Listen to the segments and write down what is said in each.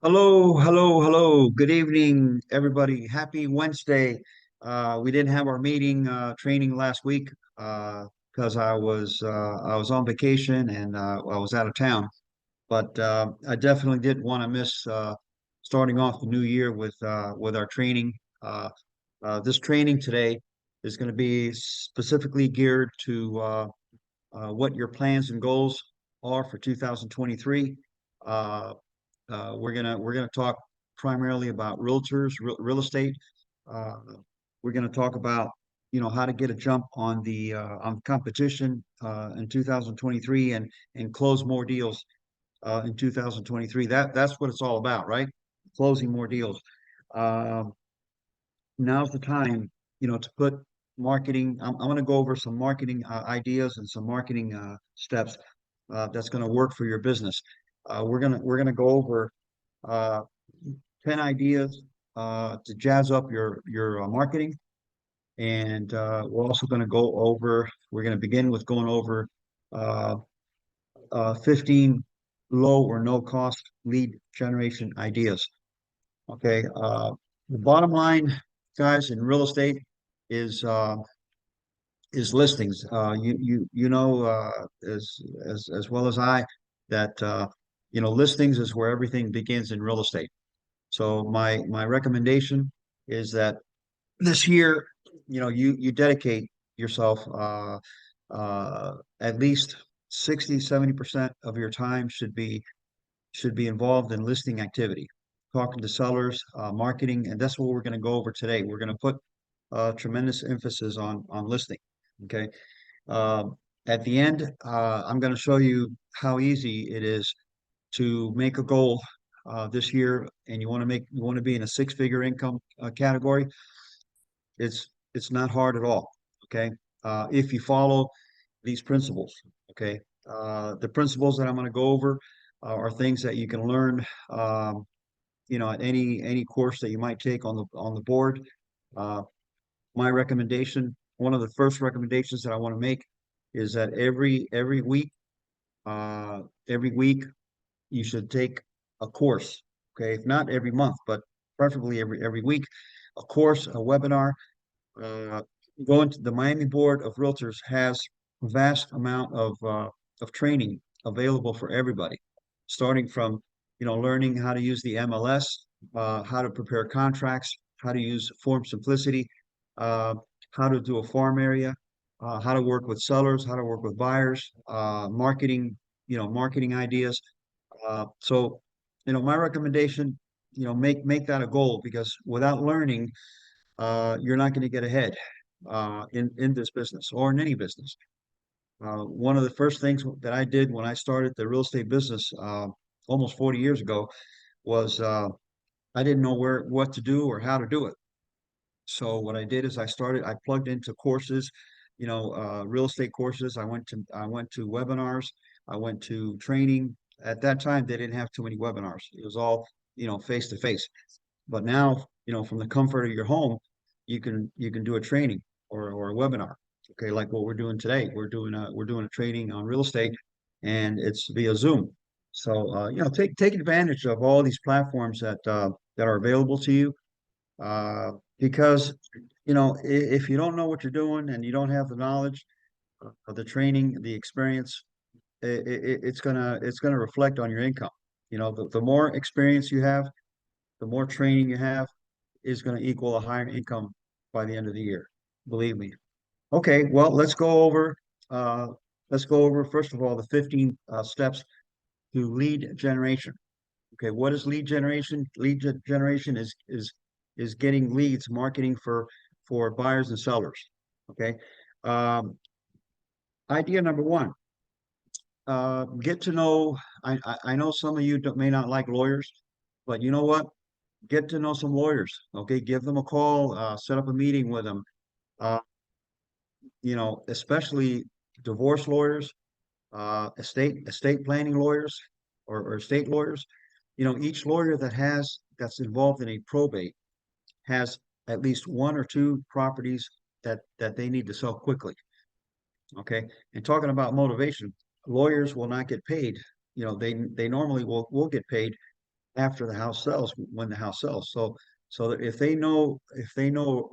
Hello, hello, hello. Good evening, everybody. Happy Wednesday. We didn't have our meeting training last week because I was on vacation and I was out of town. But I definitely didn't want to miss starting off the new year with our training. Uh, this training today is going to be specifically geared to what your plans and goals are for 2023. Uh, we're gonna talk primarily about realtors, real estate. Uh, we're gonna talk about how to get a jump on competition in 2023 and close more deals in 2023. That's what it's all about, right? Closing more deals. Um, Now's the time, to put marketing. I'm going to go over some marketing ideas and some marketing steps that's going to work for your business. We're gonna go over uh, 10 ideas to jazz up your marketing. And we're going to begin with going over uh, 15 low or no cost lead generation ideas. Okay. The bottom line, guys, in real estate is uh, is listings. You know as well as I that listings is where everything begins in real estate. So my recommendation is that this year, you dedicate yourself at least 60-70% of your time should be involved in listing activity, talking to sellers, marketing, and that's what we're going to go over today. We're going to put tremendous emphasis on listing. Okay. At the end, I'm going to show you how easy it is to make a goal this year, and you want to be in a six-figure income category. It's not hard at all. Okay. If you follow these principles. Okay. The principles that I'm going to go over are things that you can learn, at any course that you might take on the board. Uh, my recommendation, one of the first recommendations that I want to make is that uh, every week you should take a course. Okay, if not every month, but preferably every week, a course, a webinar. Uh, Going to the Miami Board of Realtors has a vast amount of training available for everybody, starting from learning how to use the MLS, how to prepare contracts, how to use Form Simplicity, uh, how to do a farm area, how to work with sellers, how to work with buyers, marketing, marketing ideas. So my recommendation, make that a goal because without learning, you're not going to get ahead in this business or in any business. One of the first things that I did when I started the real estate business almost 40 years ago was I didn't know what to do or how to do it. So what I did is I plugged into courses, real estate courses. I went to webinars. I went to training. At that time, they didn't have too many webinars. It was all, face to face. But now, from the comfort of your home, you can do a training or a webinar. Okay, like what we're doing today. We're doing a training on real estate, and it's via Zoom. So take advantage of all these platforms that are available to you. Because if you don't know what you're doing and you don't have the knowledge of the training, the experience, it's gonna reflect on your income. The more experience you have, the more training you have is going to equal a higher income by the end of the year. Believe me. Okay, well, uh, let's go over first of all the 15 steps to lead generation. Okay, what is lead generation? Generation is getting leads, marketing for buyers and sellers. Okay. Um, Idea number one, get to know. I know some of you may not like lawyers, but you know what? Get to know some lawyers. Okay, give them a call, set up a meeting with them. Uh, especially divorce lawyers, estate planning lawyers, or estate lawyers. Each lawyer that's involved in a probate has at least one or two properties that they need to sell quickly. Okay, and talking about motivation, lawyers will not get paid. They normally will get paid after the house sells, when the house sells. So that if they know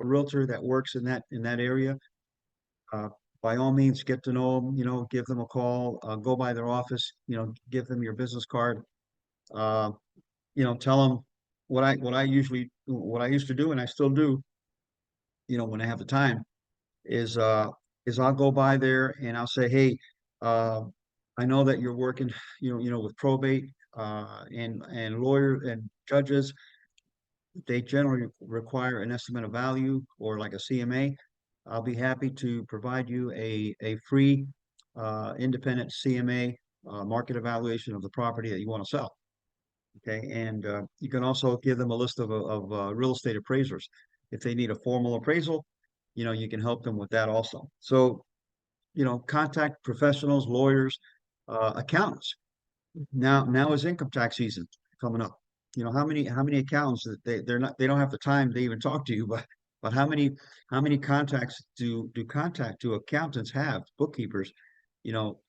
a realtor that works in that area, uh, by all means, get to know them, give them a call, go by their office, give them your business card, uh, tell them what I used to do, and I still do, when I have the time, is I'll go by there and I'll say, hey, uh, I know that you're working, with probate, and lawyer and judges. They generally require an estimate of value or like a CMA. I'll be happy to provide you a free independent CMA market evaluation of the property that you want to sell. Okay, and you can also give them a list of real estate appraisers. If they need a formal appraisal, you can help them with that also. So, contact professionals, lawyers, accountants. Now is income tax season coming up. How many accountants that they don't have the time to even talk to you, but how many contacts do contact to accountants have, bookkeepers,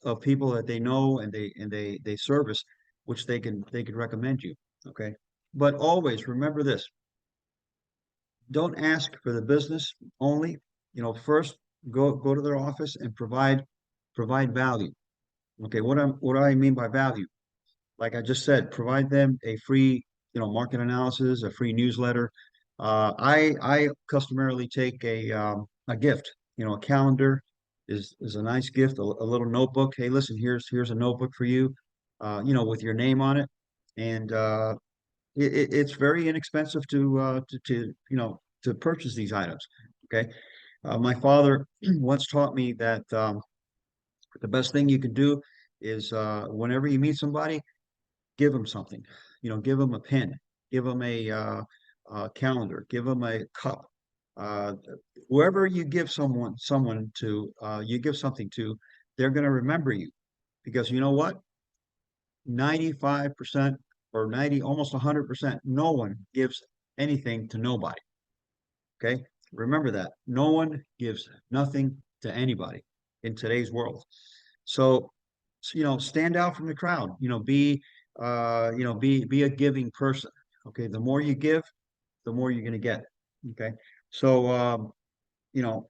of people that they know and they service, which they can recommend you. Okay. But always remember this: don't ask for the business only. First go to their office and provide value. Okay, what do I mean by value? Like I just said, provide them a free, market analysis, a free newsletter. I customarily take a gift, a calendar is a nice gift, a little notebook. Hey, listen, here's a notebook for you, with your name on it, and it's very inexpensive to purchase these items. Okay, my father once taught me that the best thing you can do is whenever you meet somebody, give them something. Give them a pen, give them a calendar, give them a cup. Uh, Whoever you give someone to, you give something to, they're going to remember you because you know what? 95% or 90, almost 100%, no one gives anything to nobody. Okay. Remember that. No one gives nothing to anybody in today's world. So, stand out from the crowd, be a giving person. Okay. The more you give, the more you're going to get. Okay. So, you know,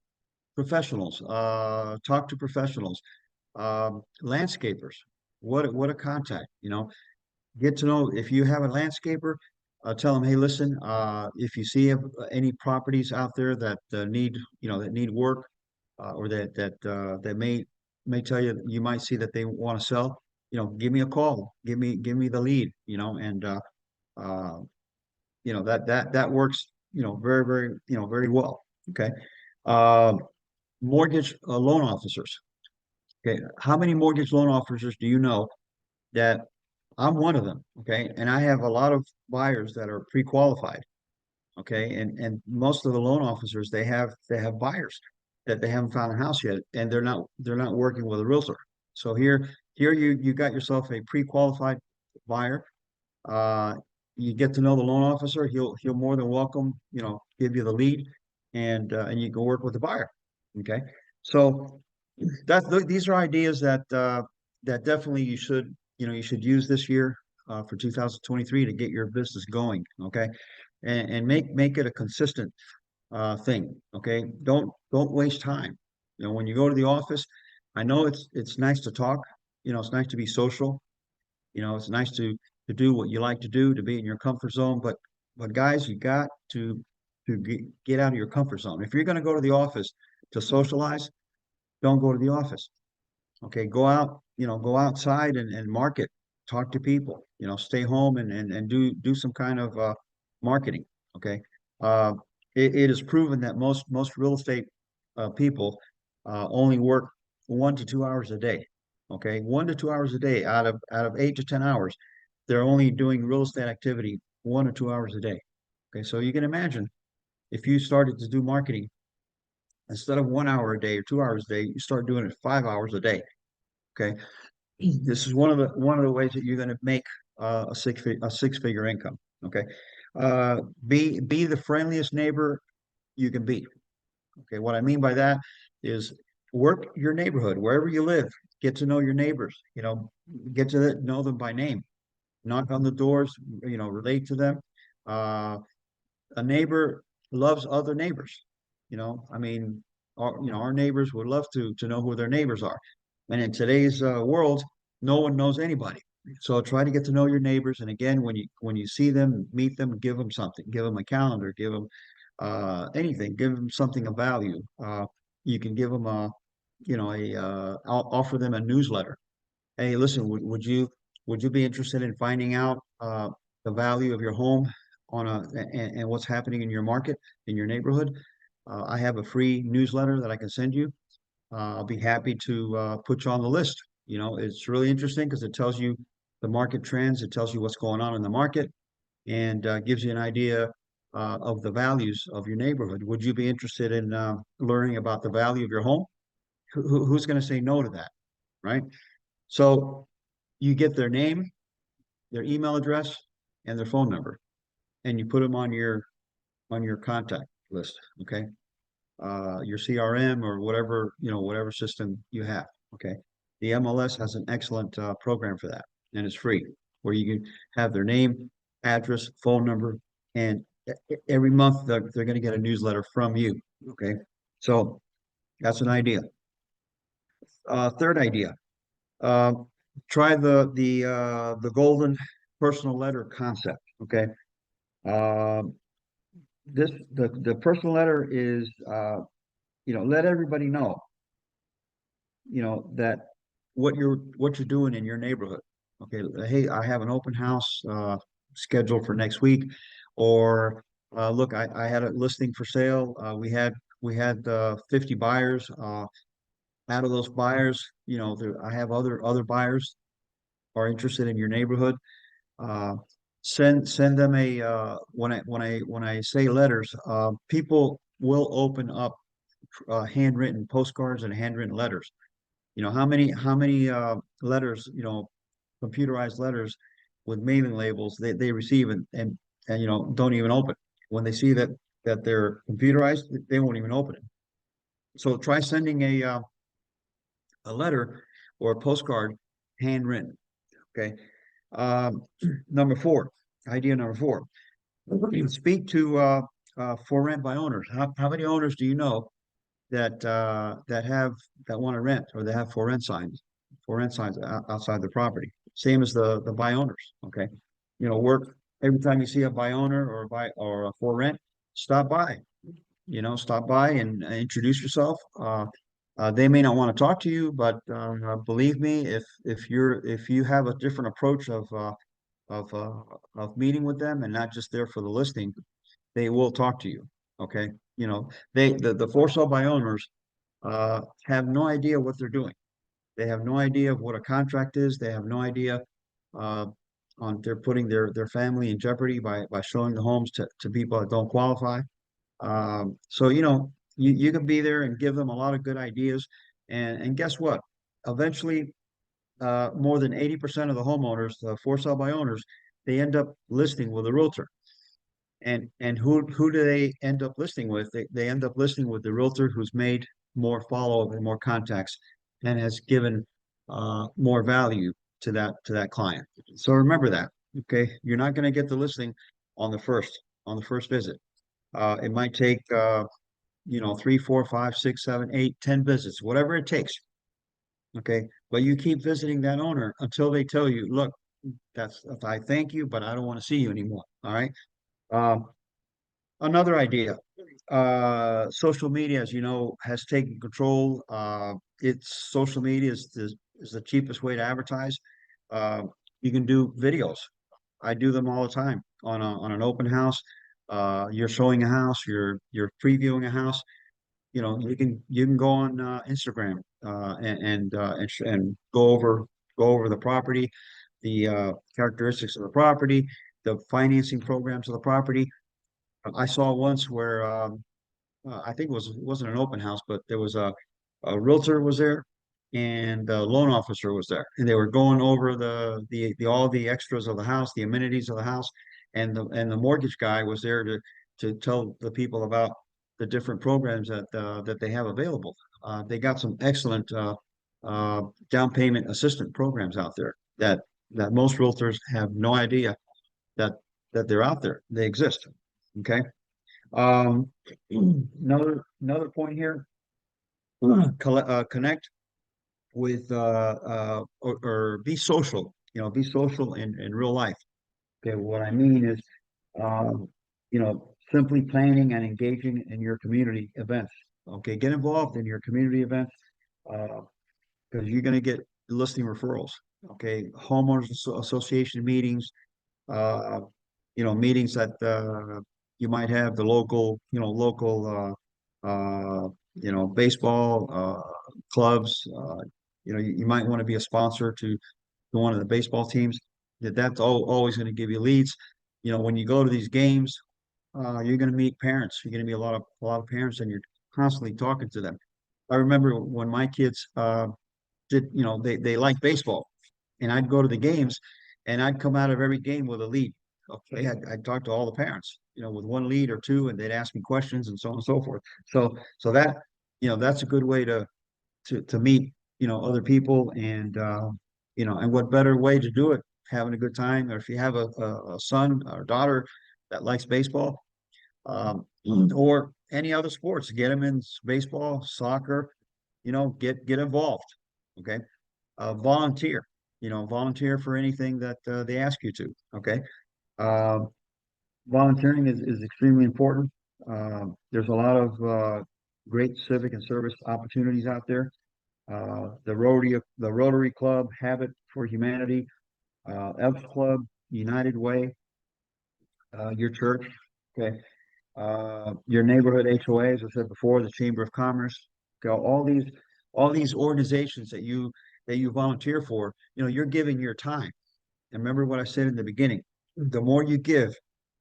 professionals, talk to professionals, landscapers, what a contact, get to know if you have a landscaper, tell them, hey, listen, if you see any properties out there that need work, or that may tell you you might see that they want to sell, give me a call, give me the lead, and uh, that works, very, very, very well. Okay. Uh, Mortgage loan officers. Okay. How many mortgage loan officers do you know that I'm one of them? Okay. And I have a lot of buyers that are pre-qualified. Okay. And most of the loan officers, they have buyers that they haven't found a house yet, and they're not working with a realtor. So here you got yourself a pre-qualified buyer. Uh, you get to know the loan officer. He'll more than welcome, give you the lead, and you can work with the buyer. Okay. So these are ideas that definitely you should use this year, for 2023, to get your business going. Okay. And make it a consistent thing. Okay. Don't waste time. When you go to the office, I know it's nice to talk, it's nice to be social, it's nice to do what you like to do, to be in your comfort zone. But guys, you got to get out of your comfort zone. If you're going to go to the office to socialize, don't go to the office. Okay, go outside and market, talk to people, stay home and do some kind of marketing. Okay. Uh, it is proven that most real estate people only work 1 to 2 hours a day. Okay, 1 to 2 hours a day out of 8 to 10 hours, they're only doing real estate activity 1 or 2 hours a day. Okay, so you can imagine if you started to do marketing instead of 1 hour a day or 2 hours a day, you start doing it 5 hours a day. Okay, this is one of the ways that you're going to make a six figure income. Okay, be the friendliest neighbor you can be. Okay, what I mean by that is work your neighborhood wherever you live. Get to know your neighbors. Get to know them by name. knock on the doors, relate to them. Uh, a neighbor loves other neighbors. I mean, our neighbors would love to know who their neighbors are. And in today's world, no one knows anybody. So try to get to know your neighbors. And again, when you see them, meet them, give them something, give them a calendar, give them anything, give them something of value. You can give them offer them a newsletter. Hey, listen, would you be interested in finding out the value of your home and what's happening in your market, in your neighborhood? I have a free newsletter that I can send you. I'll be happy to put you on the list. It's really interesting because it tells you the market trends, it tells you what's going on in the market, and gives you an idea of the values of your neighborhood. Would you be interested in learning about the value of your home? Who's going to say no to that, right? So you get their name, their email address, and their phone number, and you put them on your contact list, okay? Your CRM or whatever system you have, okay? The MLS has an excellent program for that, and it's free, where you can have their name, address, phone number, and every month they're going to get a newsletter from you, okay? So that's an idea. Third idea, uh, try the golden personal letter concept. Okay, um, the personal letter is let everybody know that what you're doing in your neighborhood. Okay, hey, I have an open house scheduled for next week, or look, I had a listing for sale. We had 50 buyers. Out of those buyers, I have other buyers are interested in your neighborhood. Uh, send them a when I say letters, people will open up handwritten postcards and handwritten letters. How many letters, computerized letters with mailing labels they receive and don't even open. When they see that they're computerized, they won't even open it. So try sending a letter or a postcard handwritten. Okay. Um, number four, idea number four, speak to for rent by owners. How many owners do you know that want to rent or they have for rent signs outside the property? Same as the by owners. Okay. Work every time you see a by owner or a for rent, stop by. Stop by and introduce yourself. They may not want to talk to you, but believe me, if you have a different approach of uh, of meeting with them and not just there for the listing, they will talk to you. Okay, the for sale by owners have no idea what they're doing. They have no idea of what a contract is. They have no idea uh, on they're putting their family in jeopardy by showing the homes to people that don't qualify. So you can be there and give them a lot of good ideas, and guess what? Eventually, more than 80% of the homeowners, the for sale by owners, they end up listing with a realtor. And who do they end up listing with? They end up listing with the realtor who's made more follow-up and more contacts and has given more value to that client. So remember that. Okay, you're not going to get the listing on the first visit. It might take 3, 4, 5, 6, 7, 8, 10 visits, whatever it takes. Okay. But you keep visiting that owner until they tell you, look, I thank you, but I don't want to see you anymore. All right. Um, Another idea, social media, as you know, has taken control. It's social media is the cheapest way to advertise. Uh, you can do videos. I do them all the time on an open house. You're showing a house, you're previewing a house. You can go on Instagram and go over the property, the characteristics of the property, the financing programs of the property. I saw once where I think it wasn't an open house, but there was a realtor was there and the loan officer was there, and they were going over the all the extras of the house, the amenities of the house, and the mortgage guy was there to tell the people about the different programs that they have available. They got some excellent down payment assistant programs out there that that most realtors have no idea that they're out there. They exist. Okay. Um, another point here, connect with or be social, be social in real life. Okay, what I mean is um, simply planning and engaging in your community events. Okay, get involved in your community events because you're going to get listing referrals. Okay, homeowners association meetings, uh, meetings that you might have the local baseball clubs. You might want to be a sponsor to one of the baseball teams. That's always going to give you leads. When you go to these games, you're going to meet parents. You're going to be a lot of parents, and you're constantly talking to them. I remember when my kids they like baseball, and I'd go to the games, and I'd come out of every game with a lead. Okay, I'd talk to all the parents, with one lead or two, and they'd ask me questions and so on and so forth. So that's a good way to meet, other people, and what better way to do it, having a good time, or if you have a son or daughter that likes baseball, or any other sports, get them in baseball, soccer, get involved. Okay. Volunteer, volunteer for anything that they ask you to. Okay. Um, Volunteering is extremely important. There's a lot of great civic and service opportunities out there. The Rotary Club, Habit for Humanity, Elks Club, United Way, your church, okay, your neighborhood HOA, as I said before, the Chamber of Commerce, okay, all these organizations that you volunteer for, you're giving your time. And remember what I said in the beginning, the more you give,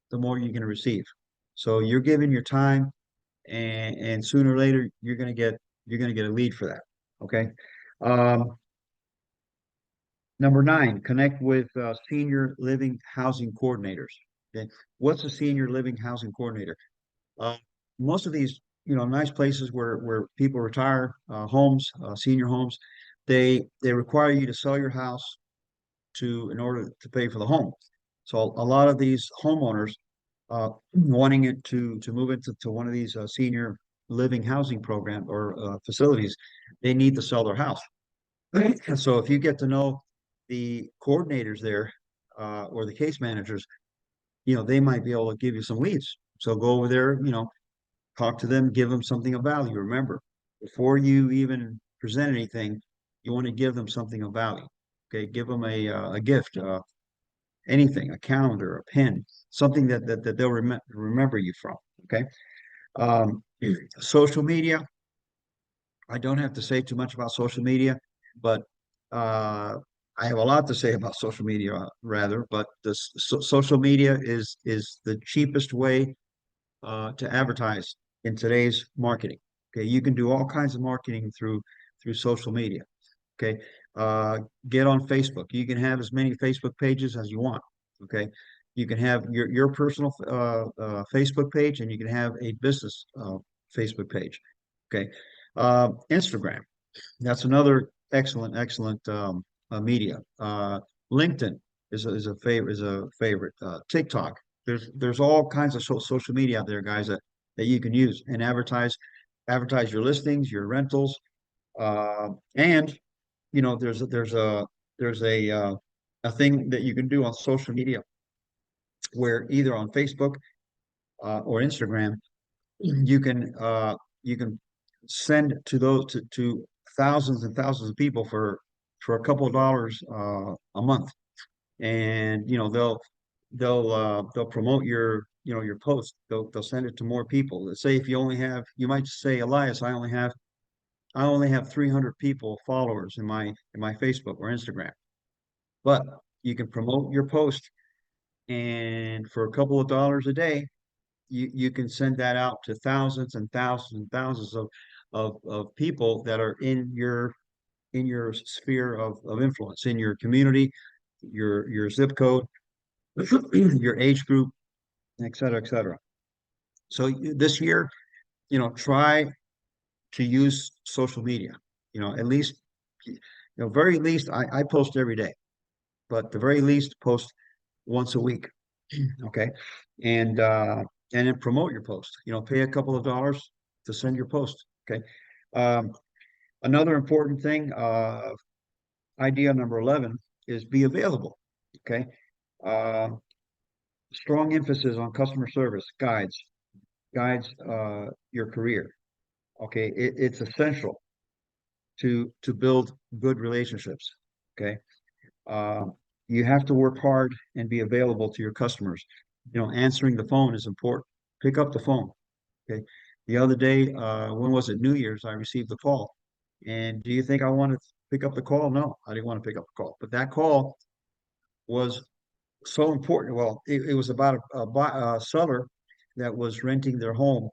the more you're going to receive. So you're giving your time, and sooner or later you're going to get a lead for that. Okay. Um, Number 9, connect with senior living housing coordinators. Okay. What's a senior living housing coordinator? Uh, Most of these, nice places where people retire, homes, senior homes, they require you to sell your house in order to pay for the home. So a lot of these homeowners wanting it to move into one of these senior living housing program or facilities, they need to sell their house. And so if you get to know the coordinators there or the case managers, they might be able to give you some leads. So go over there, talk to them, give them something of value. Remember, before you even present anything, you want to give them something of value. Okay, give them a gift, anything, a calendar, a pen, something that they'll remember you from. Okay, um, social media. I don't have to say too much about social media, but uh, I have a lot to say about social media, rather. But social media is the cheapest way to advertise in today's marketing. Okay, you can do all kinds of marketing through social media. Okay, uh, get on Facebook. You can have as many Facebook pages as you want. Okay, you can have your personal Facebook page, and you can have a business Facebook page. Okay, Instagram. That's another excellent media. LinkedIn is a favorite. TikTok. There's all kinds of social media out there, guys, that you can use and advertise your listings, your rentals, and there's a thing that you can do on social media where either on Facebook or Instagram you can send to to thousands and thousands of people for a couple of dollars a month, and they'll promote your post. They'll send it to more people. Let's say if you might say, Elias, I only have 300 people followers in my Facebook or Instagram, but you can promote your post, and for a couple of dollars a day, you can send that out to thousands and thousands and thousands of people that are in your sphere of influence, in your community, your zip code, your age group, et cetera, et cetera. So this year, try to use social media. At least, very least, I post every day. but at the very least, post once a week. Okay. And then promote your post. Pay a couple of dollars to send your post. Okay. Um, Another important thing, idea number 11 is be available. Okay. Uh, Strong emphasis on customer service guides your career. Okay. It's essential to build good relationships. Okay. Uh, you have to work hard and be available to your customers. Answering the phone is important. Pick up the phone. Okay. The other day, when was it? New Year's, I received a call. And do you think I wanted to pick up the call? No, I didn't want to pick up the call. But that call was so important. Well, it was about a seller that was renting their home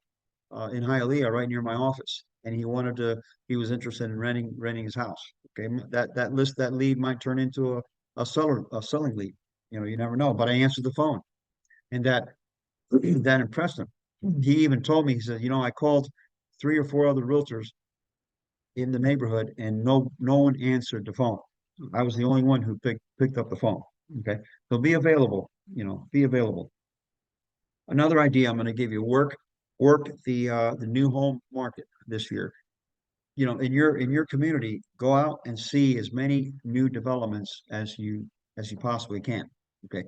in Hialeah, right near my office, and he was interested in renting his house. Okay, that lead might turn into a selling lead. You never know. But I answered the phone, and that impressed him. He even told me, he said, I called three or four other realtors in the neighborhood, and no one answered the phone. I was the only one who picked up the phone. Okay, so be available. Be available. Another idea I'm going to give you: work the new home market this year. In your community, go out and see as many new developments as you possibly can. Okay,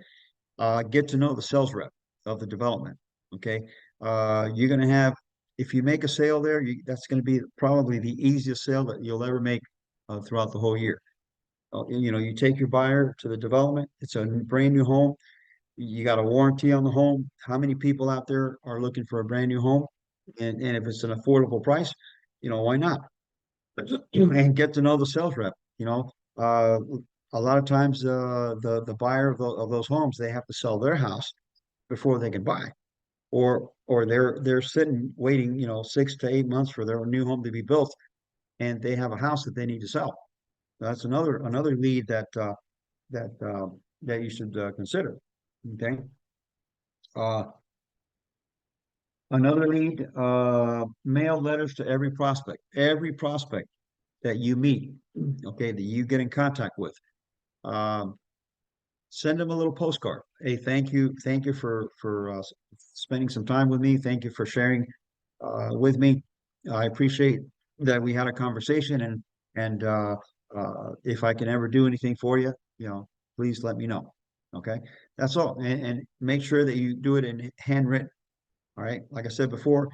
get to know the sales rep of the development. Okay, you're going to have, if you make a sale there, that's going to be probably the easiest sale that you'll ever make throughout the whole year. You take your buyer to the development. It's a brand new home. You got a warranty on the home. How many people out there are looking for a brand new home? And if it's an affordable price, why not? And get to know the sales rep. Uh, a lot of times, the buyer of those homes, they have to sell their house before they can buy, or they're sitting waiting, 6 to 8 months for their new home to be built, and they have a house that they need to sell. That's another lead that that you should consider. Okay. Uh, Another lead, mail letters to every prospect that you meet, okay, that you get in contact with. Um, Send them a little postcard. Hey, thank you for spending some time with me. Thank you for sharing with me. I appreciate that we had a conversation, and if I can ever do anything for you, please let me know. Okay, that's all. And make sure that you do it in handwritten. All right, like I said before,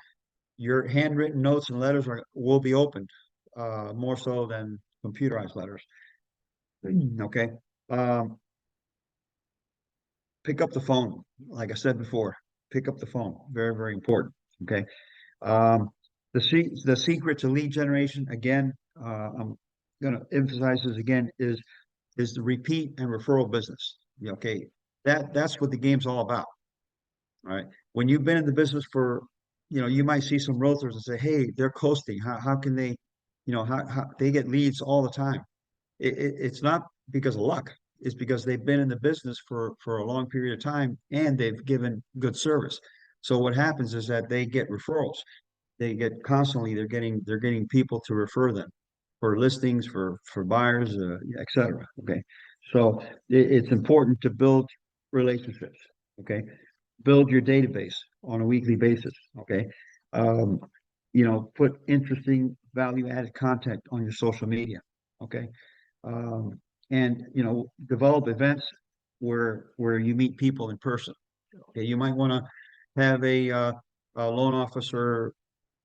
your handwritten notes and letters will be opened more so than computerized letters. Okay. Um, Pick up the phone. Like I said before, pick up the phone. Very, very important. Okay. Um, the secret to lead generation, again, I'm going to emphasize this again, is the repeat and referral business. Okay. That's what the game's all about. All right. When you've been in the business for, you might see some realtors and say, hey, they're coasting. How can they, how they get leads all the time? It's not because of luck. It's because they've been in the business for a long period of time and they've given good service. So what happens is that they get referrals. They get constantly. They're getting people to refer them for listings, for buyers, etc. Okay, so it's important to build relationships. Okay, build your database on a weekly basis. Okay, um, put interesting value-added content on your social media. Okay, um, and develop events where you meet people in person. Okay, you might want to have a loan officer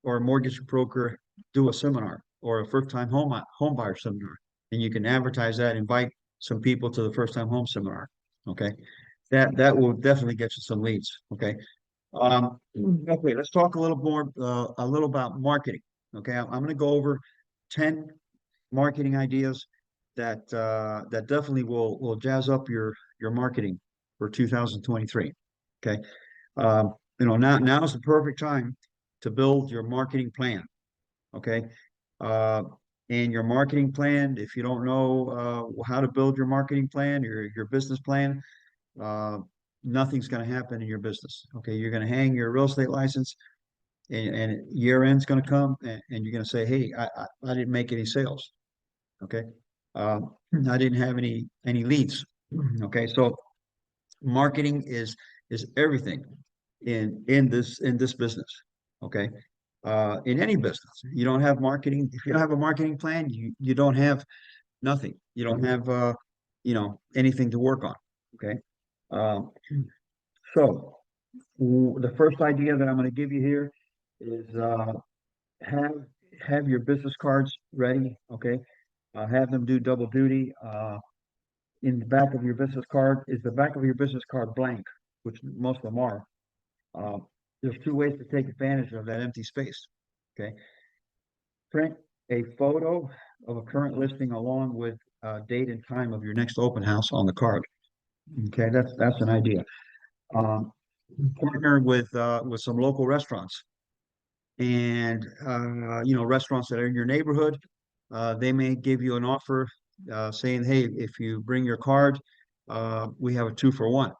or a mortgage broker do a seminar or a first-time home buyer seminar, and you can advertise that, invite some people to the first-time home seminar. Okay, that will definitely get you some leads. Okay, okay, let's talk a little more, a little about marketing. Okay, I'm going to go over 10 marketing ideas that definitely will jazz up your marketing for 2023. Okay. Now is the perfect time to build your marketing plan. Okay. Uh, and your marketing plan, if you don't know how to build your marketing plan, your business plan, uh, nothing's going to happen in your business. Okay. You're going to hang your real estate license, and year end's going to come, and you're going to say, hey, I didn't make any sales. Okay. I didn't have any leads. Okay, so marketing is everything in this business. Okay. In any business, you don't have marketing. If you don't have a marketing plan, you don't have nothing. You don't have anything to work on. Okay. Um, so the first idea that I'm going to give you here is have have your business cards ready. Okay. Have them do double duty. In the back of your business card, is the back of your business card blank, which most of them are. Uh, there's two ways to take advantage of that empty space. Okay. Print a photo of a current listing along with date and time of your next open house on the card. Okay, that's an idea. Um, Partner with some local restaurants and restaurants that are in your neighborhood. They may give you an offer saying, "Hey, if you bring your card, we have a 2 for 1,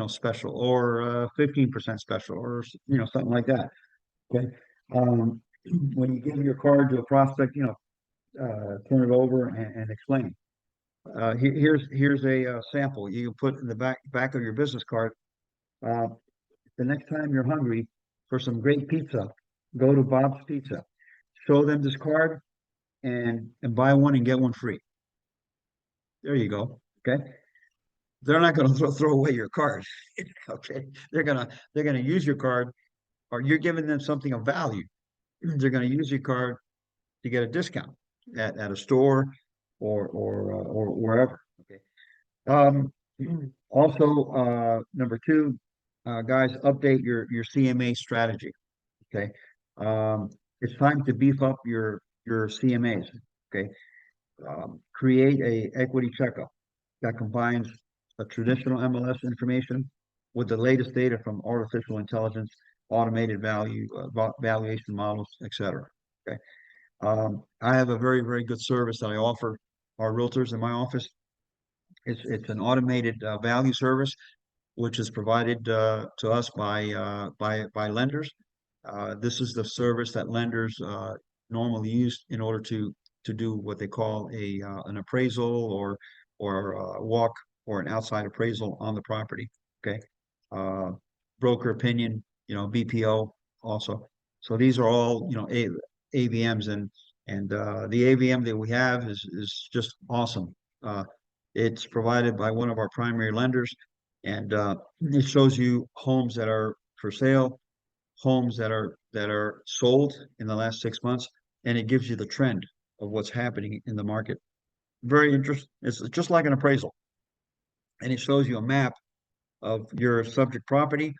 special, or 15% special, or something like that." Okay. Um, when you give your card to a prospect, turn it over and explain. Here's a sample you can put in the back of your business card. Uh, the next time you're hungry for some great pizza, go to Bob's Pizza. Show them this card and buy one and get one free. There you go. Okay. They're not going to throw away your card. Okay. They're gonna use your card, or you're giving them something of value. They're going to use your card to get a discount at a store or wherever. Okay. Um, Also, number two, guys, update your CMA strategy. Okay. Um, it's time to beef up your CMAs. Okay. Create a equity checkup that combines a traditional MLS information with the latest data from artificial intelligence, automated valuation models, etc. Okay. I have a very, very good service that I offer our realtors in my office. It's an automated value service, which is provided to us by lenders. This is the service that lenders normally use in order to do what they call a an appraisal or walk or an outside appraisal on the property. Okay, uh, broker opinion, BPO also. So these are all AVMs, and the AVM that we have is just awesome. It's provided by one of our primary lenders, and it shows you homes that are for sale, homes that are sold in the last 6 months, and it gives you the trend of what's happening in the market. Very interesting. It's just like an appraisal, and it shows you a map of your subject property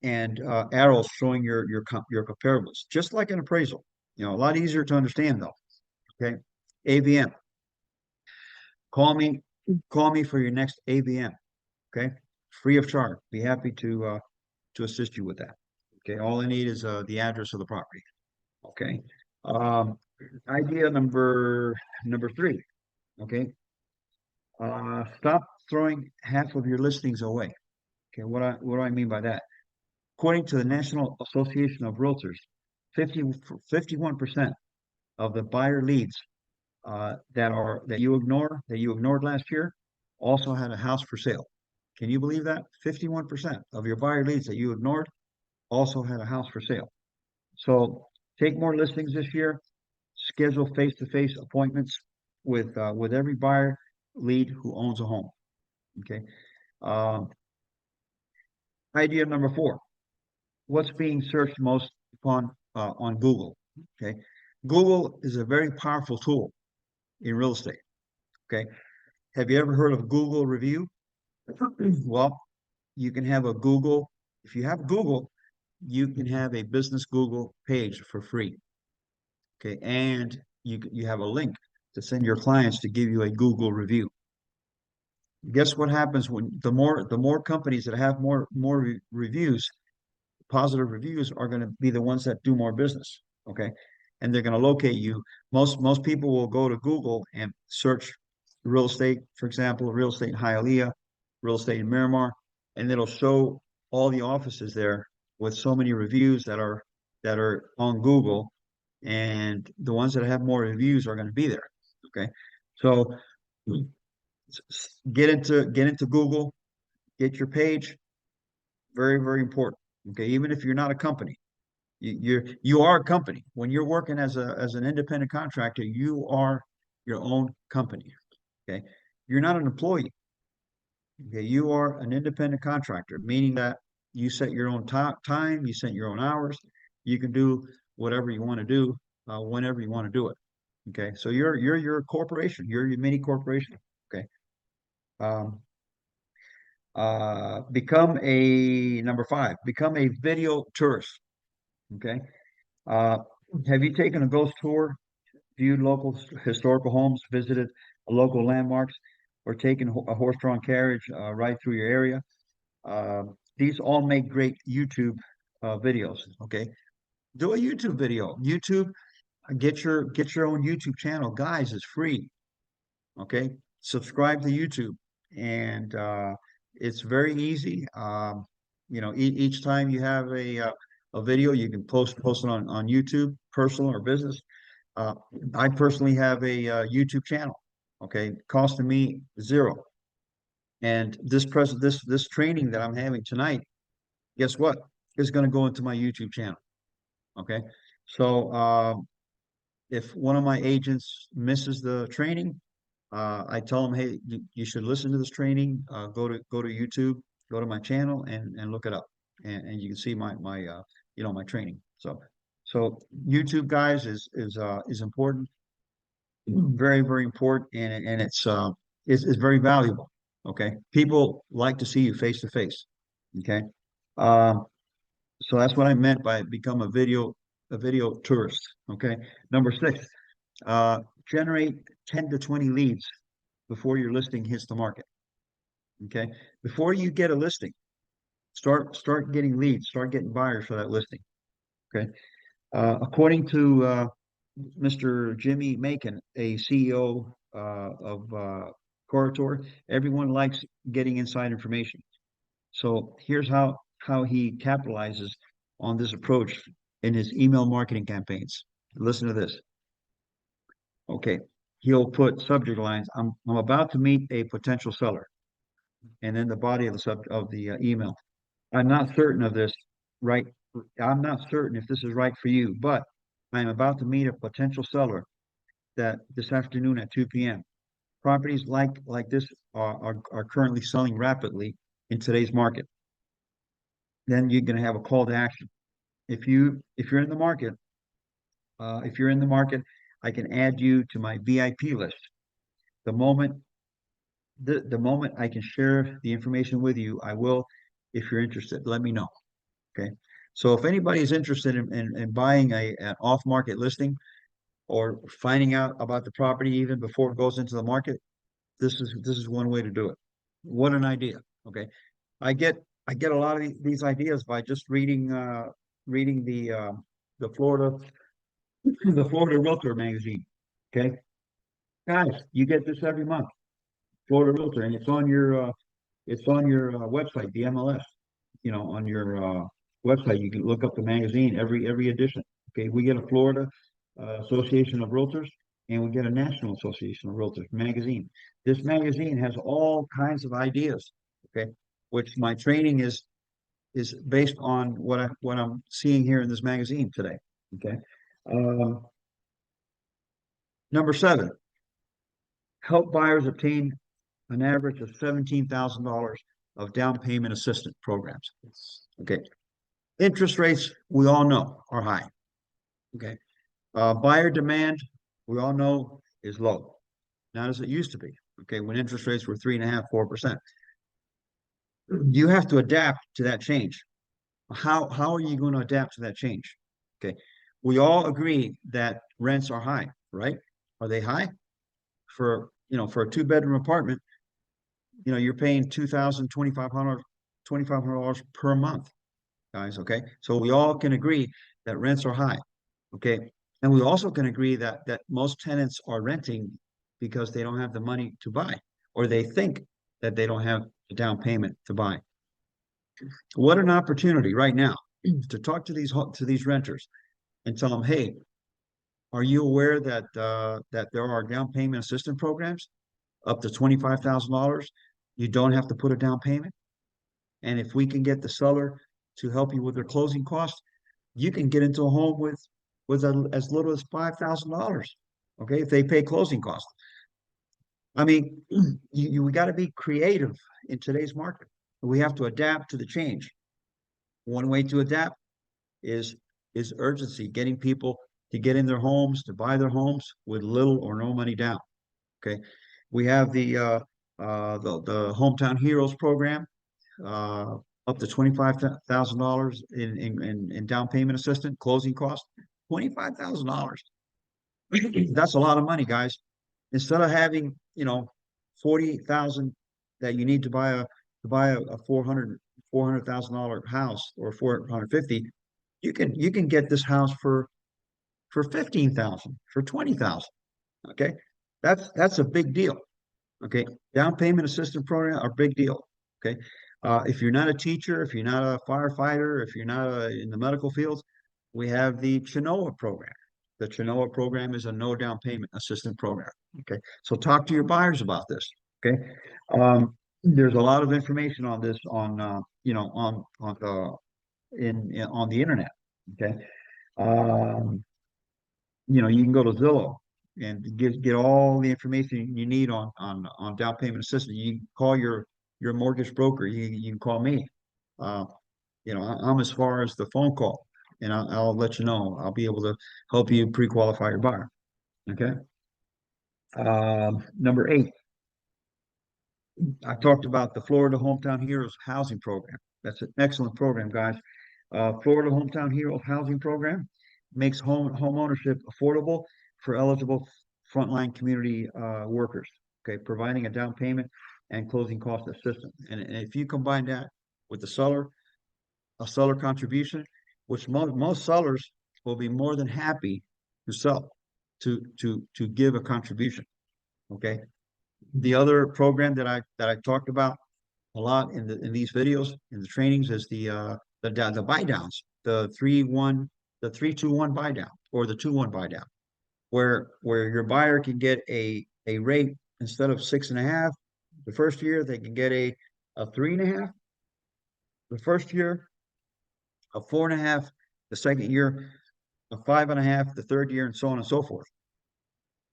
and arrows showing your comparables, just like an appraisal. A lot easier to understand though. Okay, AVM. Call me, call me for your next AVM. Okay, free of charge. Be happy to assist you with that. Okay, all I need is the address of the property. Okay. Um, Idea number three. Okay. Stop throwing half of your listings away. Okay, what do I mean by that? According to the National Association of Realtors, 50, 51% of the buyer leads that you ignored last year also had a house for sale. Can you believe that? 51% of your buyer leads that you ignored also had a house for sale. So take more listings this year. Schedule face-to-face appointments with every buyer lead who owns a home. Okay. Um, Idea number four. What's being searched most upon on Google? Okay. Google is a very powerful tool in real estate. Okay. Have you ever heard of Google review? Well, you can have a Google. If you have Google, you can have a business Google page for free. Okay, and you have a link to send your clients to give you a Google review. Guess what happens when the more companies that have more reviews, positive reviews, are going to be the ones that do more business. Okay, and they're going to locate you. Most people will go to Google and search real estate, for example, real estate in Hialeah, real estate in Miramar, and it'll show all the offices there with so many reviews that are on Google, and the ones that have more reviews are going to be there. Okay, so Get into Google, get your page. Very, very important. Okay, even if you're not a company, you are a company. When you're working as an independent contractor, you are your own company. Okay, you're not an employee. Okay, you are an independent contractor, meaning that you set your own time, you set your own hours, you can do whatever you want to do, whenever you want to do it. Okay, so you're your corporation, you're your mini corporation. Okay, um, become a number five, become a video tourist. Okay, uh, have you taken a ghost tour, viewed local historical homes, visited local landmarks, or taken a horse-drawn carriage right through your area? These all make great YouTube videos. Okay, do a YouTube video. YouTube, get your own YouTube channel, guys. It's free. Okay, subscribe to YouTube, and it's very easy. Each time you have a video, you can post it on YouTube, personal or business. Uh, I personally have a YouTube channel. Okay, costing me zero. And this training that I'm having tonight, guess what? It's going to go into my YouTube channel. Okay, so if one of my agents misses the training, I tell them, hey, you should listen to this training. Go to YouTube, go to my channel, and look it up, and you can see my training. So YouTube, guys, is important, very, very important, and it's very valuable. Okay, people like to see you face to face. Okay, um, so that's what I meant by become a video tourist. Okay, number six, uh, generate 10 to 20 leads before your listing hits the market. Okay, before you get a listing, start getting leads, start getting buyers for that listing. Okay, according to Mr. Jimmy Macon, a CEO of Corator, everyone likes getting inside information. So here's how he capitalizes on this approach in his email marketing campaigns. Listen to this. Okay, he'll put subject lines. I'm about to meet a potential seller, and then the body of the email. I'm not certain of this, right? I'm not certain if this is right for you, but I am about to meet a potential seller that this afternoon at 2 p.m. Properties like this are currently selling rapidly in today's market. Then you're going to have a call to action. If you're in the market, if you're in the market, I can add you to my VIP list. The moment the moment I can share the information with you, I will. If you're interested, let me know. Okay. So if anybody is interested in buying an off-market listing or finding out about the property even before it goes into the market, this is one way to do it. What an idea. Okay. I get I get a lot of these ideas by just reading the the Florida Realtor magazine. Okay. Guys, you get this every month, Florida Realtor, and it's on your website, the MLS. On your website, you can look up the magazine every edition. Okay, we get a Florida Association of Realtors, and we get a National Association of Realtors magazine. This magazine has all kinds of ideas. Okay, which my training is based on what I'm seeing here in this magazine today. Okay, um, number seven, help buyers obtain an average of $17,000 of down payment assistance programs. Okay, interest rates, we all know, are high. Okay. Buyer demand, we all know, is low. Not as it used to be. Okay. When interest rates were 3.5%, 4%. You have to adapt to that change. How are you going to adapt to that change? Okay. We all agree that rents are high, right? Are they high? For a two-bedroom apartment, you're paying $2,500 per month, guys. Okay. So we all can agree that rents are high. Okay. And we also can agree that most tenants are renting because they don't have the money to buy, or they think that they don't have the down payment to buy. What an opportunity right now to talk to these renters and tell them, hey, are you aware that there are down payment assistance programs? up to $25,000. You don't have to put a down payment. And if we can get the seller to help you with their closing costs, you can get into a home with as little as $5,000. Okay, if they pay closing costs. I mean, we got to be creative in today's market. We have to adapt to the change. One way to adapt is urgency, getting people to get in their homes, to buy their homes with little or no money down. Okay, we have the Hometown Heroes program, uh, up to $25,000 in down payment assistance, closing cost, $25,000. That's a lot of money, guys. Instead of having, 48,000 that you need to buy a $400,000 house, or 450, you can get this house for 15,000, for 20,000. Okay. That's a big deal. Okay. Down payment assistance program are a big deal. Okay. If you're not a teacher, if you're not a firefighter, if you're not in the medical fields, we have the Chenoa program. The Chenoa program is a no down payment assistance program. Okay. So talk to your buyers about this. Okay. There's a lot of information on this on the internet. Okay. Um, you can go to Zillow and get all the information you need on down payment assistance. You can call your mortgage broker. You can call me. Uh, I'm as far as the phone call, and I'll let you know. I'll be able to help you pre-qualify your buyer. Okay. Number 8, I talked about the Florida Hometown Heroes housing program. That's an excellent program, guys. Florida Hometown Heroes housing program makes home ownership affordable for eligible frontline community workers. Okay, providing a down payment and closing cost assistance. And if you combine that with a seller contribution, which most sellers will be more than happy to sell, to give a contribution. Okay. The other program that I talked about a lot in these videos, in the trainings, is the buy downs, the 3-2-1 buy down, or the 2-1 buy down, where your buyer can get a rate, instead of 6.5 the first year, they can get a 3.5 the first year, a 4.5 the second year, a 5.5 the third year, and so on and so forth.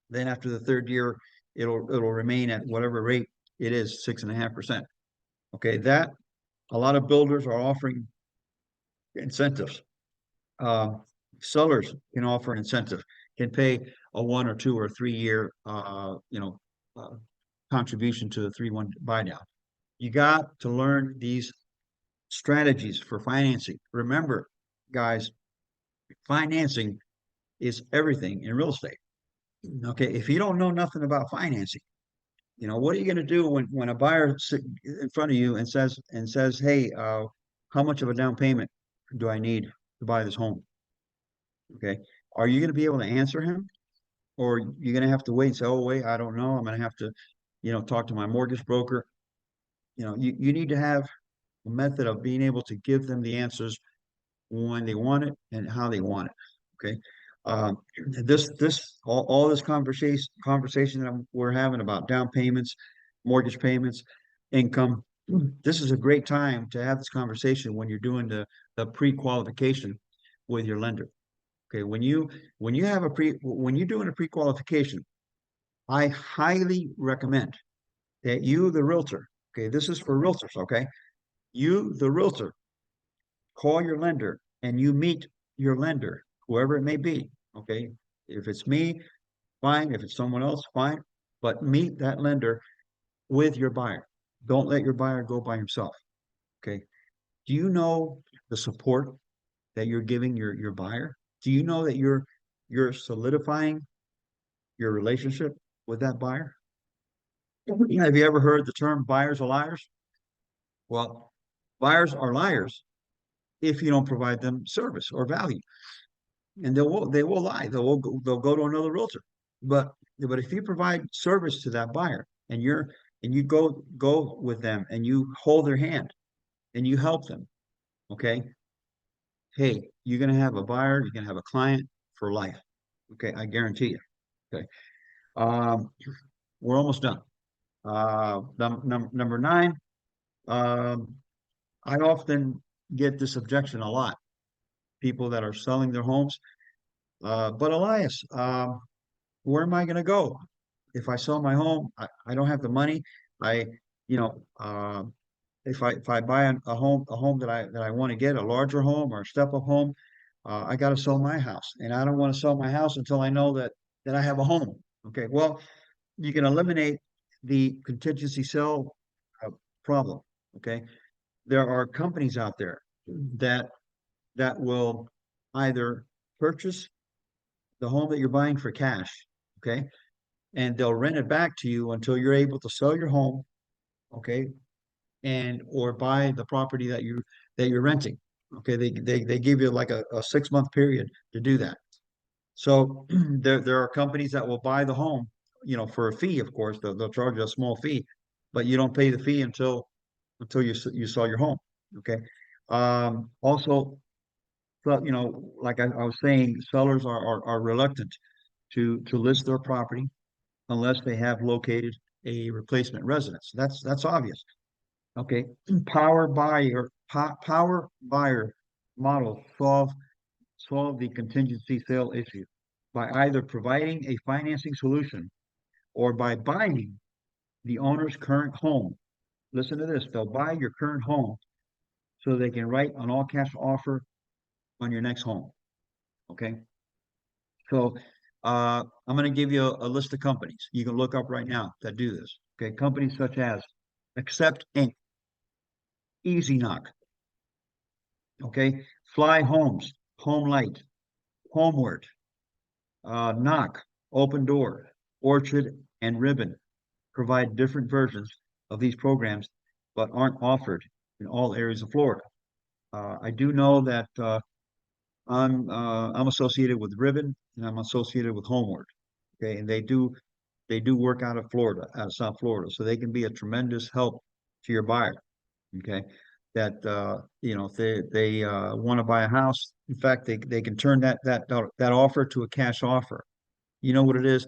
Then after the third year, it'll remain at whatever rate it is, 6.5%. Okay, that a lot of builders are offering incentives. Sellers can offer an incentive, can pay a 1 or 2 or 3 year contribution to the 3-1 buy down. You got to learn these strategies for financing. Remember, guys, financing is everything in real estate. Okay, if you don't know nothing about financing, what are you going to do when a buyer sits in front of you and says, "Hey, how much of a down payment do I need to buy this home?" Okay, are you going to be able to answer him, or you're going to have to wait and say, "Oh, wait, I don't know. I'm going to have to, talk to my mortgage broker." You need to have a method of being able to give them the answers when they want it and how they want it. Okay. All this conversation that we're having about down payments, mortgage payments, income. This is a great time to have this conversation when you're doing the pre-qualification with your lender. Okay, when you're doing a pre-qualification, I highly recommend that you, the realtor, okay, this is for realtors, okay, you, the realtor, call your lender and you meet your lender, whoever it may be. Okay, if it's me, fine. If it's someone else, fine. But meet that lender with your buyer. Don't let your buyer go by himself. Okay. Do you know the support that you're giving your buyer? Do you know that you're solidifying your relationship with that buyer? Have you ever heard the term buyers are liars? Well, buyers are liars if you don't provide them service or value, and they will lie. They'll go to another realtor. But if you provide service to that buyer, and you go with them and you hold their hand and you help them, okay, hey, you're gonna have a buyer, you're gonna have a client for life. Okay, I guarantee you. Okay. Um, we're almost done. Number nine, um, I often get this objection a lot. People that are selling their homes. But Elias, where am I going to go? If I sell my home, I don't have the money. I, you know, if I buy a home that I want to get, a larger home or a step up home, I got to sell my house, and I don't want to sell my house until I know that I have a home. Okay, well, you can eliminate the contingency sell uh, problem. Okay, there are companies out there that that will either purchase the home that you're buying for cash, okay, and they'll rent it back to you until you're able to sell your home, okay, and or buy the property that you're renting. Okay, they give you like a 6 month period to do that. So there are companies that will buy the home, for a fee, of course. They'll charge you a small fee, but you don't pay the fee until you sell your home. Okay. Also, so, like I was saying, sellers are reluctant to list their property unless they have located a replacement residence. That's obvious. Okay, power buyer models solve the contingency sale issue by either providing a financing solution or by buying the owner's current home. Listen to this, they'll buy your current home so they can write an all cash offer on your next home. Okay, so I'm going to give you a list of companies you can look up right now that do this. Okay, companies such as Accept Inc., Easy Knock, okay, Fly Homes, Home Light, Homeward, Knock, Open Door, Orchard, and Ribbon provide different versions of these programs, but aren't offered in all areas of Florida. I do know that I'm associated with Ribbon and I'm associated with Homeward. Okay, and they do work out of Florida, out of South Florida, so they can be a tremendous help to your buyer. Okay, that if they want to buy a house, in fact, they can turn that offer to a cash offer. You know what it is?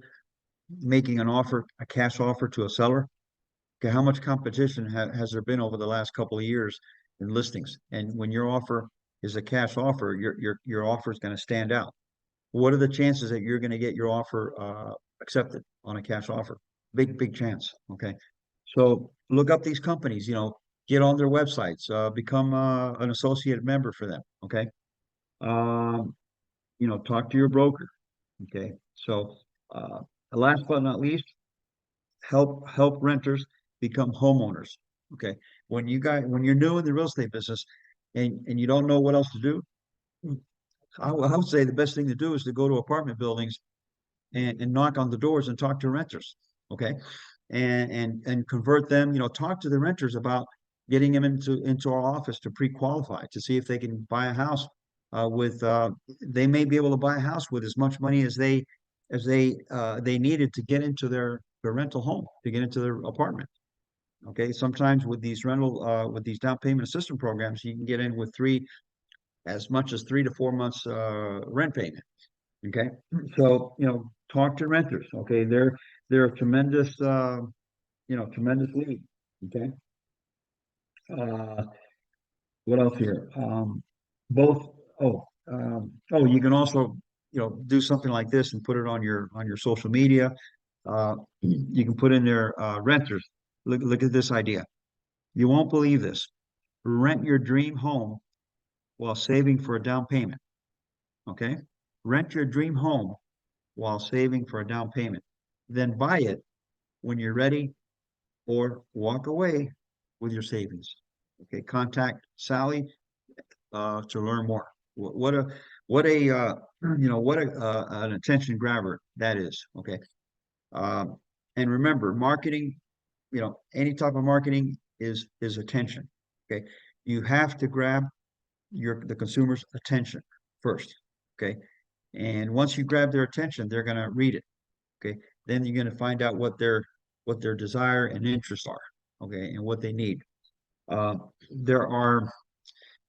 Making a cash offer to a seller. Okay, how much competition has there been over the last couple of years in listings? And when your offer is a cash offer, your offer is going to stand out. What are the chances that you're going to get your offer accepted on a cash offer? Big chance. Okay. So look up these companies, get on their websites, become an associate member for them. Okay. Um, talk to your broker. Okay. So uh, last but not least, help renters become homeowners. Okay. When you're new in the real estate business and you don't know what else to do, I would say the best thing to do is to go to apartment buildings and knock on the doors and talk to renters. Okay. And convert them, talk to the renters about getting them into our office to pre-qualify to see if they can buy a house with they may be able to buy a house with as much money as they needed to get into their rental home, to get into their apartment. Okay, sometimes with these down payment assistance programs, you can get in with as much as 3 to 4 months rent payment. Okay, so talk to renters. Okay, they're a tremendous lead. Okay, uh, what else here? Both. You can also do something like this and put it on your social media. You can put in there renters. Look at this idea. You won't believe this. Rent your dream home while saving for a down payment. Okay, rent your dream home while saving for a down payment. Then buy it when you're ready or walk away with your savings. Okay, contact Sally to learn more. What a an attention grabber that is. Okay, um, and remember, marketing. Any type of marketing is attention. Okay, you have to grab the consumer's attention first. Okay, and once you grab their attention, they're going to read it. Okay, then you're going to find out what their desire and interests are. Okay, and what they need. There are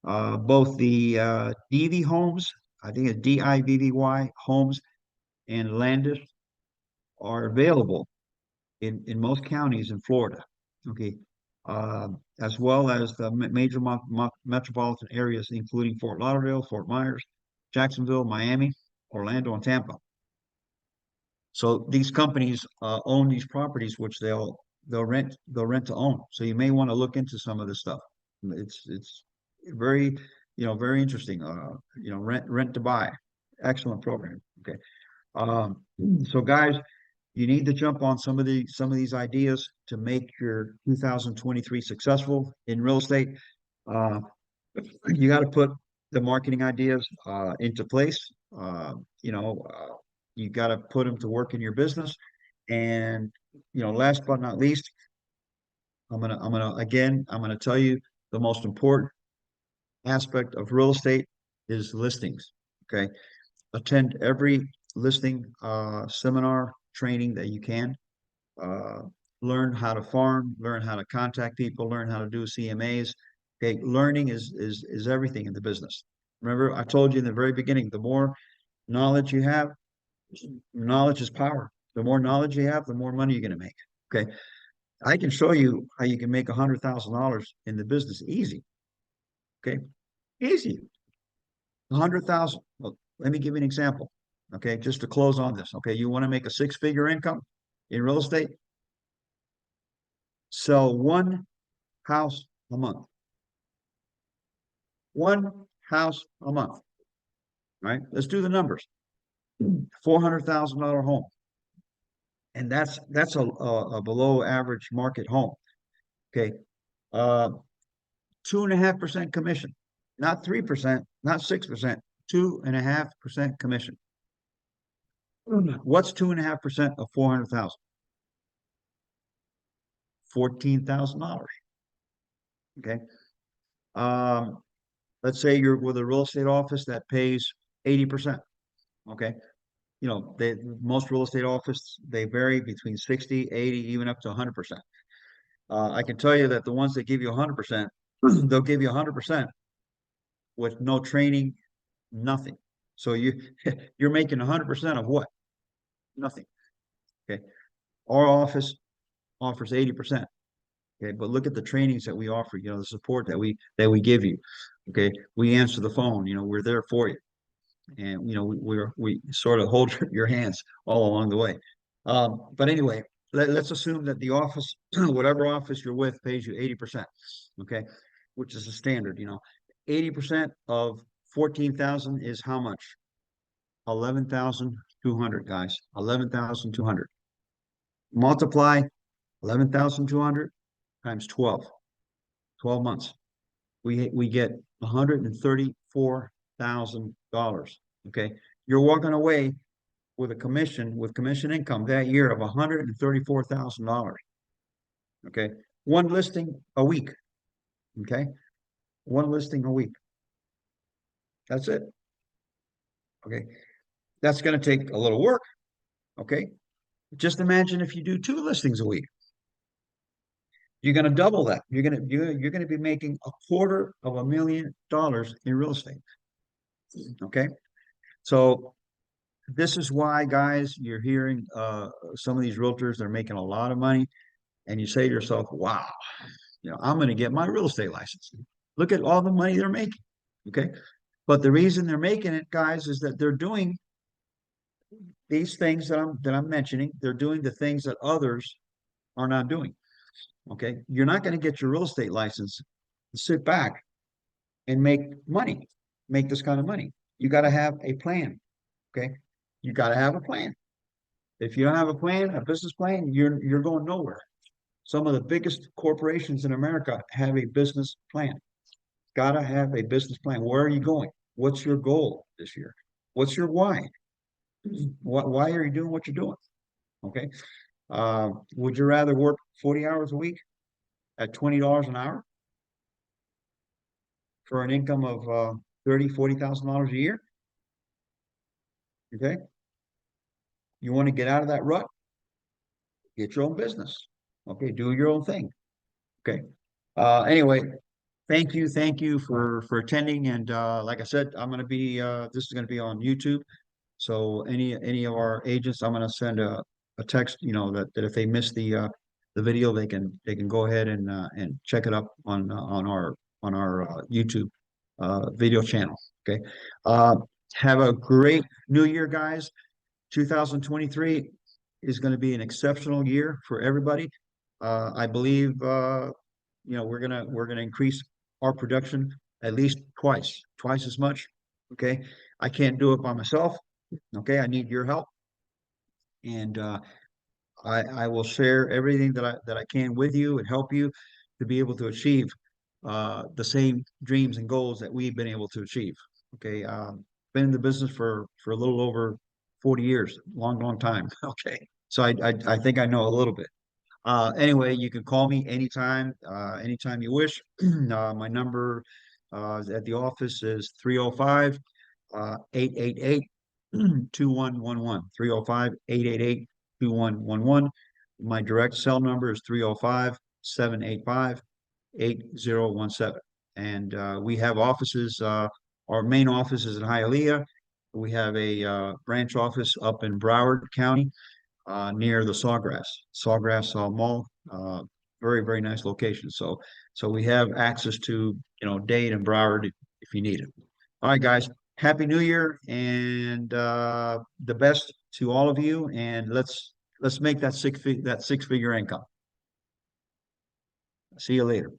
both the DV homes, I think it's DIVVY homes, and Landis are available in most counties in Florida. Okay. As well as the major metropolitan areas, including Fort Lauderdale, Fort Myers, Jacksonville, Miami, Orlando, and Tampa. So these companies own these properties, which they'll rent to own. So you may want to look into some of this stuff. It's very, very interesting. Rent to buy, excellent program. Okay. Um, so guys, you need to jump on some of these ideas to make your 2023 successful in real estate. Uh, you got to put the marketing ideas into place. Uh, you know, uh, you got to put them to work in your business. And last but not least, I'm gonna tell you the most important aspect of real estate is listings. Okay, attend every listing seminar training that you can. Uh, learn how to farm, learn how to contact people, learn how to do CMAs. Okay, learning is everything in the business. Remember, I told you in the very beginning, the more knowledge you have, knowledge is power. The more knowledge you have, the more money you're going to make. Okay, I can show you how you can make $100,000 in the business easy. Okay, easy, 100,000. Well, let me give you an example. Okay, just to close on this. Okay, you want to make a six-figure income in real estate? Sell one house a month. One house a month. Right? Let's do the numbers. $400,000 home. And that's a below average market home. Okay. 2.5% commission, not 3%, not 6%, 2.5% commission. What's 2.5% of 400,000? $14,000. Okay. Um, let's say you're with a real estate office that pays 80%. Okay. Most real estate offices, they vary between 60, 80, even up to 100%. I can tell you that the ones that give you 100%, they'll give you 100% with no training, nothing. So you're making 100% of what? Nothing. Okay. Our office offers 80%. Okay, but look at the trainings that we offer, the support that we give you. Okay, we answer the phone, we're there for you. And we sort of hold your hands all along the way. But anyway, let's assume that the office, whatever office you're with, pays you 80%. Okay, which is a standard. 80% of 14,000 is how much? 11,200, guys. 11,200. Multiply 11,200 times 12. 12 months. We get $134,000. Okay, you're walking away with commission income that year of $134,000. Okay, one listing a week. Okay, one listing a week. That's it. Okay, that's going to take a little work. Okay, just imagine if you do two listings a week. You're going to double that. You're going to be making $250,000 in real estate. Okay, so this is why, guys, you're hearing some of these realtors, they're making a lot of money, and you say to yourself, wow, I'm going to get my real estate license. Look at all the money they're making. Okay, but the reason they're making it, guys, is that they're doing these things that I'm mentioning. They're doing the things that others are not doing. Okay, you're not going to get your real estate license, sit back and make money, make this kind of money. You got to have a plan. Okay, you got to have a plan. If you don't have a plan, a business plan, you're going nowhere. Some of the biggest corporations in America have a business plan. Got to have a business plan. Where are you going? What's your goal this year? What's your why? Why are you doing what you're doing? Okay. Would you rather work 40 hours a week at $20 an hour for an income of $30,000, $40,000 a year? Okay. You want to get out of that rut? Get your own business. Okay. Do your own thing. Okay. Anyway, thank you for attending. And like I said, I'm going to be this is going to be on YouTube. So any of our agents, I'm going to send a a text, that if they miss the video, they can go ahead and check it up on our YouTube video channel. Okay. Uh, have a great new year, guys. 2023 is going to be an exceptional year for everybody. I believe we're gonna increase our production at least twice as much. Okay, I can't do it by myself. Okay, I need your help, and I will share everything that I can with you and help you to be able to achieve the same dreams and goals that we've been able to achieve. Okay, been in the business for a little over 40 years, long time. Okay, so I think I know a little bit. Anyway, you can call me anytime you wish. My number at the office is 305 888 2111. 305 888 2111. My direct cell number is 305 785 8017. And we have offices. Our main office is in Hialeah. We have a branch office up in Broward County near the Sawgrass Mall. Very nice location. So we have access to Dade and Broward if you need it. All right, guys. Happy New Year and the best to all of you. And let's make that six figure income. See you later.